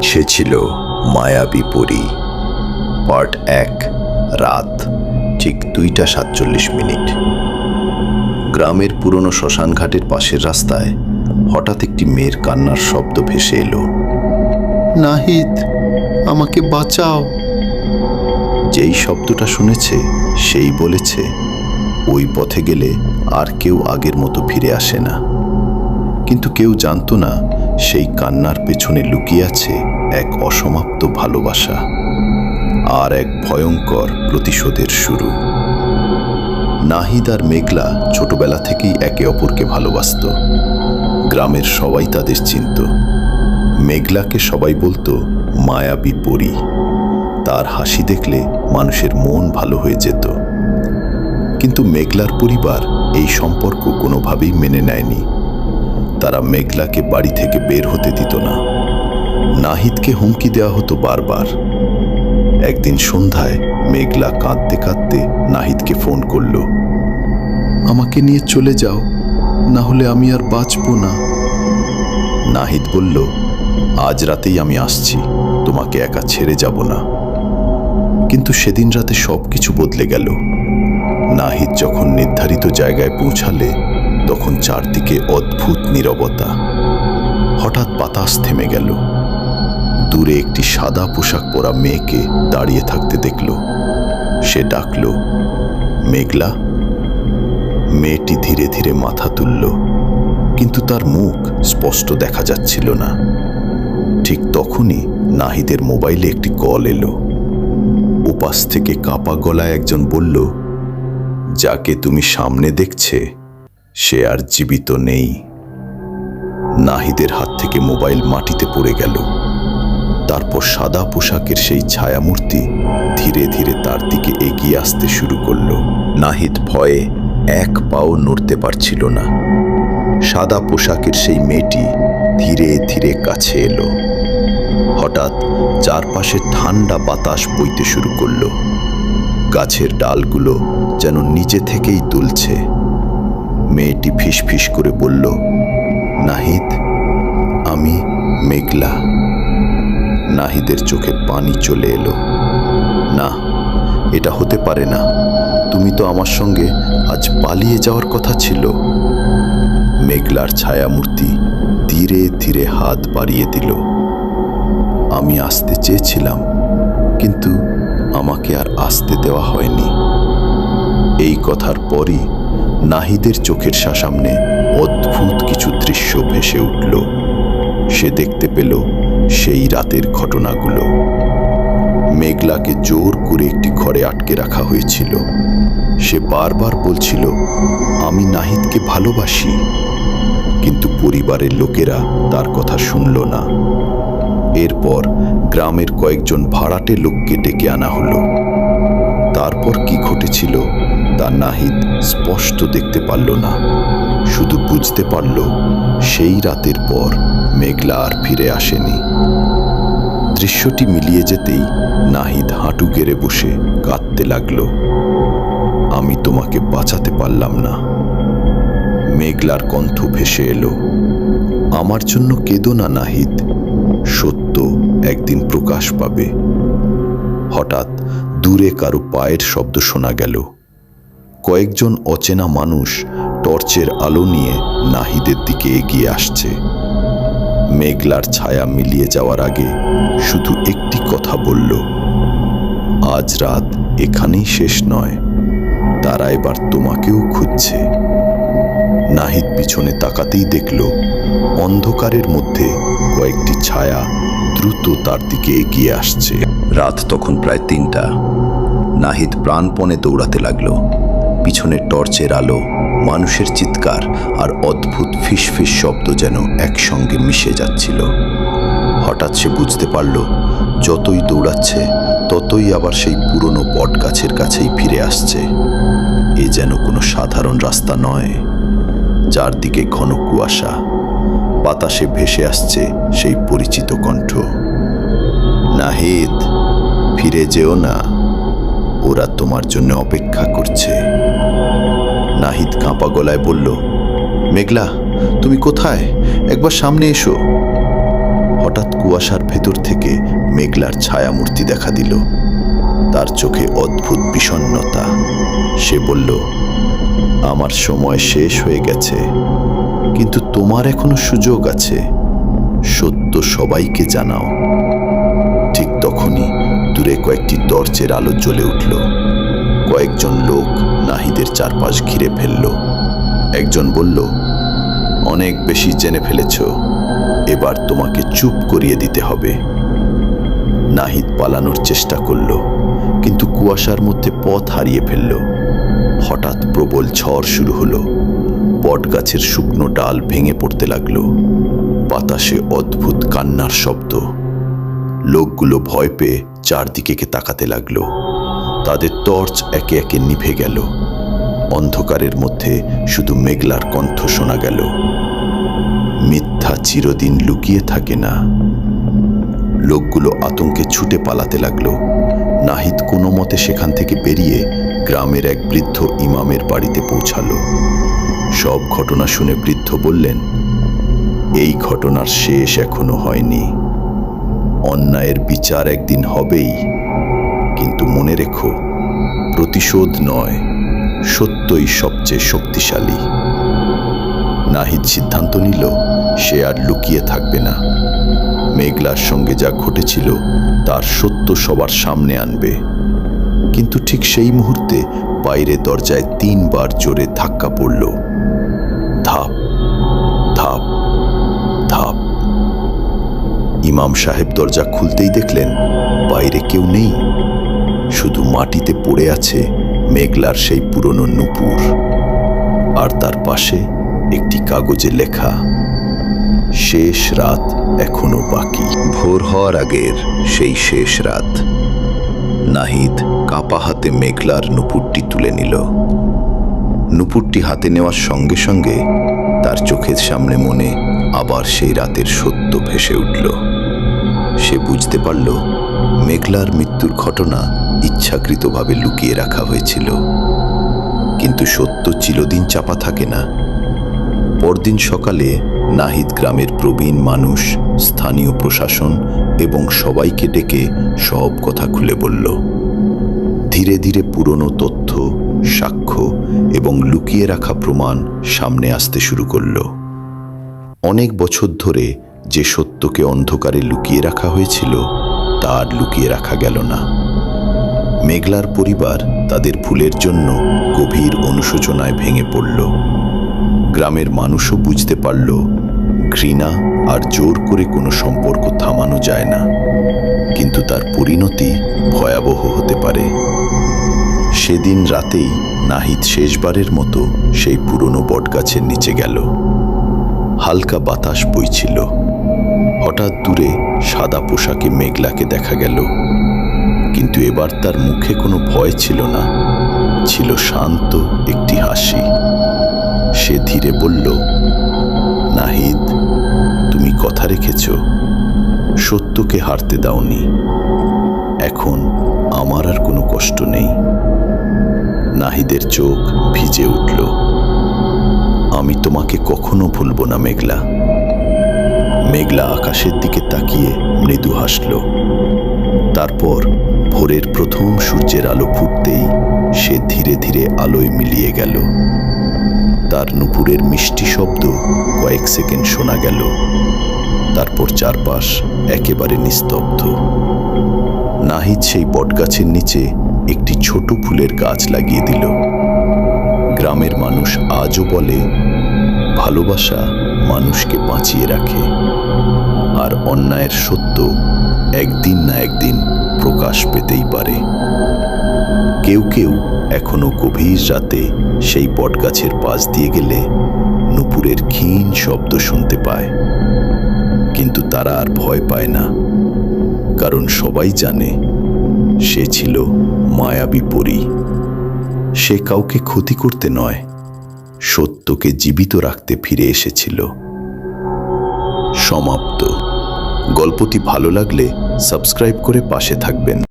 সে ছিল মায়াবী পরী। পার্ট 1। রাত ঠিক 2:47। গ্রামের পুরনো শ্মশানঘাটের পাশের রাস্তায় হঠাৎ একটি মেয়ের কান্নার শব্দ ভেসে এলো। নাহিদ, আমাকে বাঁচাও। যেই শব্দটা শুনেছে সেই বলেছে, ওই পথে গেলে আর কেউ আগের মতো ফিরে আসে না। কিন্তু কেউ জানতো না সেই কান্নার পেছনে লুকিয়ে আছে এক অসমাপ্ত ভালোবাসা আর এক ভয়ঙ্কর প্রতিশোধের শুরু। নাহিদ আর মেঘলা ছোটবেলা থেকেই একে অপরকে ভালোবাসত। গ্রামের সবাই তাদের চিনত। মেঘলাকে সবাই বলতো মায়াবী পরী। তার হাসি দেখলে মানুষের মন ভালো হয়ে যেত। কিন্তু মেঘলার পরিবার এই সম্পর্ক কোনোভাবেই মেনে নেয়নি। তারা মেঘলাকে বাড়ি থেকে বের হতে দিত না। নাহিদকে হুমকি দেওয়া হতো বারবার। একদিন সন্ধ্যায় মেঘলা কাঁদতে কাঁদতে নাহিদকে ফোন করল। আমাকে নিয়ে চলে যাও, না হলে আমি আর বাঁচব না। নাহিদ বলল, আজ রাতেই আমি আসছি, তোমাকে একা ছেড়ে যাব না। কিন্তু সেদিন রাতে সবকিছু বদলে গেল। নাহিদ যখন নির্ধারিত জায়গায় পৌঁছালে তখন চারদিকে অদ্ভুত নীরবতা। হঠাৎ বাতাস থেমে গেল। দূরে একটি সাদা পোশাক পরা মেয়েকে দাঁড়িয়ে থাকতে দেখল। সে ডাকল, মেঘলা। মেয়েটি ধীরে ধীরে মাথা তুলল, কিন্তু তার মুখ স্পষ্ট দেখা যাচ্ছিল না। ঠিক তখনই নাহিদের মোবাইলে একটি কল এলো। ওপাশ থেকে কাঁপা গলায় একজন বলল, যাকে তুমি সামনে দেখছে সে আর জীবিত নেই। নাহিদের হাত থেকে মোবাইল মাটিতে পড়ে গেল। তারপর সাদা পোশাকের সেই ছায়ামূর্তি ধীরে ধীরে তার দিকে এগিয়ে আসতে শুরু করল। নাহিদ ভয়ে এক পাও নড়তে পারছিল না। সাদা পোশাকের সেই মেয়েটি ধীরে ধীরে কাছে এলো। হঠাৎ চারপাশে ঠান্ডা বাতাস বইতে শুরু করল। গাছের ডালগুলো যেন নিজে থেকেই দুলছে। মেয়েটি ফিসফিস করে বলল, নাহিদ, আমি মেঘলা। নাহিদের চোখে পানি চলে এলো। না, এটা হতে পারে না। তুমি তো আমার সঙ্গে আজ পালিয়ে যাওয়ার কথা ছিল। মেঘলার ছায়ামূর্তি ধীরে ধীরে হাত বাড়িয়ে দিল। আমি আসতে চেয়েছিলাম, কিন্তু আমাকে আর আসতে দেওয়া হয়নি। এই কথার পরই নাহিদের চোখের সামনে অদ্ভুত কিছু দৃশ্য ভেসে উঠল। সে দেখতে পেল সেই রাতের ঘটনাগুলো। মেঘলাকে জোর করে একটি ঘরে আটকে রাখা হয়েছিল। সে বারবার বলছিল, আমি নাহিদকে ভালোবাসি। কিন্তু পরিবারের লোকেরা তার কথা শুনল না। এরপর গ্রামের কয়েকজন ভাড়াটে লোককে ডেকে আনা হলো। তারপর কি ঘটেছিল তা নাহিদ স্পষ্ট দেখতে পারল না। শুধু বুঝতে পারল সেই রাতের পর মেঘলা আর ফিরে আসেনি। দৃশ্যটি মিলিয়ে যেতেই নাহিদ হাঁটু গেড়ে বসে কাঁদতে লাগল। আমি তোমাকে বাঁচাতে পারলাম না। মেঘলার কণ্ঠ ভেসে এলো, আমার জন্য কেঁদো না নাহিদ, সত্য একদিন প্রকাশ পাবে। হঠাৎ দূরে কারো পায়ের শব্দ শোনা গেল। কয়েকজন অচেনা মানুষ টর্চের আলো নিয়ে নাহিদের দিকে এগিয়ে আসছে। মেঘলার ছায়া মিলিয়ে যাওয়ার আগে শুধু একটি কথা বলল, আজ রাত এখানেই শেষ নয়, তারা এবার তোমাকেও খুঁজছে। নাহিদ পিছনে তাকাতেই দেখল অন্ধকারের মধ্যে কয়েকটি ছায়া দ্রুত তার দিকে এগিয়ে আসছে। রাত তখন প্রায় 3টা। নাহিদ প্রাণপণে দৌড়াতে লাগলো। পিছনে টর্চের আলো, মানুষের চিৎকার আর অদ্ভুত ফিসফিস শব্দ যেন একসঙ্গে মিশে যাচ্ছিল। হঠাৎ সে বুঝতে পারল, যতই দৌড়াচ্ছে ততই আবার সেই পুরনো বট গাছের কাছেই ফিরে আসছে। এ যেন কোনো সাধারণ রাস্তা নয়। চারদিকে ঘন কুয়াশা, বাতাসে ভেসে আসছে সেই পরিচিত কণ্ঠ, নাহিদ, ফিরে যেও না, ওরা তোমার জন্য অপেক্ষা করছে। নাহিদ কাঁপা গলায় বলল, মেঘলা, তুমি কোথায়? একবার সামনে এসো। হঠাৎ কুয়াশার ভেতর থেকে মেঘলার ছায়ামূর্তি দেখা দিল। তার চোখে অদ্ভুত বিষণ্ণতা। সে বলল, আমার সময় শেষ হয়ে গেছে, কিন্তু তোমার এখনো সুযোগ আছে। সত্য সবাইকে জানাও। ঠিক তখনই দূরে কয়েকটি টর্চের আলো জ্বলে উঠল। কয়েকজন লোক নাহিদের চারপাশ ঘিরে ফেলল। একজন বলল, অনেক বেশি জেনে ফেলেছ, এবার তোমাকে চুপ করিয়ে দিতে হবে। নাহিদ পালানোর চেষ্টা করল, কিন্তু কুয়াশার মধ্যে পথ হারিয়ে ফেলল। হঠাৎ প্রবল ঝড় শুরু হলো। বটগাছের শুকনো ডাল ভেঙে পড়তে লাগলো। বাতাসে অদ্ভুত কান্নার শব্দ। লোকগুলো ভয় পেয়ে চারদিকে তাকাতে লাগলো। তাদের টর্চ একে একে নিভে গেল। অন্ধকারের মধ্যে শুধু মেঘলার কণ্ঠ শোনা গেল, মিথ্যা চিরদিন লুকিয়ে থাকে না। লোকগুলো আতঙ্কে ছুটে পালাতে লাগলো। নাহিদ কোনো মতে সেখান থেকে বেরিয়ে গ্রামের এক বৃদ্ধ ইমামের বাড়িতে পৌঁছালো। সব ঘটনা শুনে বৃদ্ধ বললেন, এই ঘটনার শেষ এখনো হয়নি। অন্যায়ের বিচার একদিন হবেই, কিন্তু মনে রেখো, প্রতিশোধ নয়, সত্যই সবচেয়ে শক্তিশালী। নাহিদ সিদ্ধান্ত নিল সে আর লুকিয়ে থাকবে না। মেঘলার সঙ্গে যা ঘটেছিল তার সত্য সবার সামনে আনবে। কিন্তু ঠিক সেই মুহূর্তে বাইরে দরজায় 3 বার জোরে ধাক্কা পড়ল। ধাপ ধাপ ধাপ। ইমাম সাহেব দরজা খুলতেই দেখলেন বাইরে কেউ নেই, শুধু মাটিতে পড়ে আছে মেঘলার সেই পুরনো নূপুর। আর তার পাশে একটি কাগজে লেখা, শেষ রাত এখনো বাকি। ভোর হওয়ার আগের সেই শেষ রাত। নাহিদ কাঁপা হাতে মেঘলার নূপুরটি তুলে নিল। নূপুরটি হাতে নেওয়ার সঙ্গে সঙ্গে তার চোখের সামনে মনে আবার সেই রাতের সত্য ভেসে উঠল। সে বুঝতে পারল মেঘলার মৃত্যুর ঘটনা ইচ্ছাকৃতভাবে লুকিয়ে রাখা হয়েছিল। কিন্তু সত্য চিরদিন চাপা থাকে না। পরদিন সকালে নাহিদ গ্রামের প্রবীণ মানুষ, স্থানীয় প্রশাসন এবং সবাইকে ডেকে সব কথা খুলে বলল। ধীরে ধীরে পুরনো তথ্য, সাক্ষ্য এবং লুকিয়ে রাখা প্রমাণ সামনে আসতে শুরু করল। অনেক বছর ধরে যে সত্যকে অন্ধকারে লুকিয়ে রাখা হয়েছিল তা আর লুকিয়ে রাখা গেল না। মেঘলার পরিবার তাদের ভুলের জন্য গভীর অনুশোচনায় ভেঙে পড়ল। গ্রামের মানুষও বুঝতে পারল ঘৃণা আর জোর করে কোনো সম্পর্ক থামানো যায় না, কিন্তু তার পরিণতি ভয়াবহ হতে পারে। সেদিন রাতেই নাহিদ শেষবারের মতো সেই পুরনো বটগাছের নিচে গেল। হালকা বাতাস বইছিল। হঠাৎ দূরে সাদা পোশাকে মেঘলাকে দেখা গেল, কিন্তু এবার তার মুখে কোনো ভয় ছিল না, ছিল শান্ত একটি হাসি। সে ধীরে বলল, নাহিদ, তুমি কথা রেখেছ, সত্যকে হারতে দাওনি। এখন আমার আর কোনো কষ্ট নেই। নাহিদের চোখ ভিজে উঠল। আমি তোমাকে কখনো ভুলব না মেঘলা। মেঘলা আকাশের দিকে তাকিয়ে মৃদু হাসল। তারপর ভোরের প্রথম সূর্যের আলো ফুটতেই সে ধীরে ধীরে আলোয় মিলিয়ে গেল। তার নূপুরের মিষ্টি শব্দ কয়েক সেকেন্ড শোনা গেল। তারপর চারপাশ একেবারে নিস্তব্ধ। নাহিদ সেই বটগাছের নিচে একটি ছোট ফুলের গাছ লাগিয়ে দিল। গ্রামের মানুষ আজও বলে, ভালোবাসা মানুষকে বাঁচিয়ে রাখে, আর অন্যায়ের সত্য একদিন না একদিন প্রকাশ পেতেই পারে। কেউ কেউ এখনো গভীর রাতে সেই বটগাছের পাশ দিয়ে গেলে নূপুরের ক্ষীণ শব্দ শুনতে পায়, কিন্তু তারা আর ভয় পায় না, কারণ সবাই জানে সে ছিল মায়াবী পরী। সে কাউকে ক্ষতি করতে নয়, সত্যকে জীবিত রাখতে ফিরে এসেছিল। সমাপ্ত। গল্পটি ভালো লাগলে সাবস্ক্রাইব করে পাশে থাকবেন।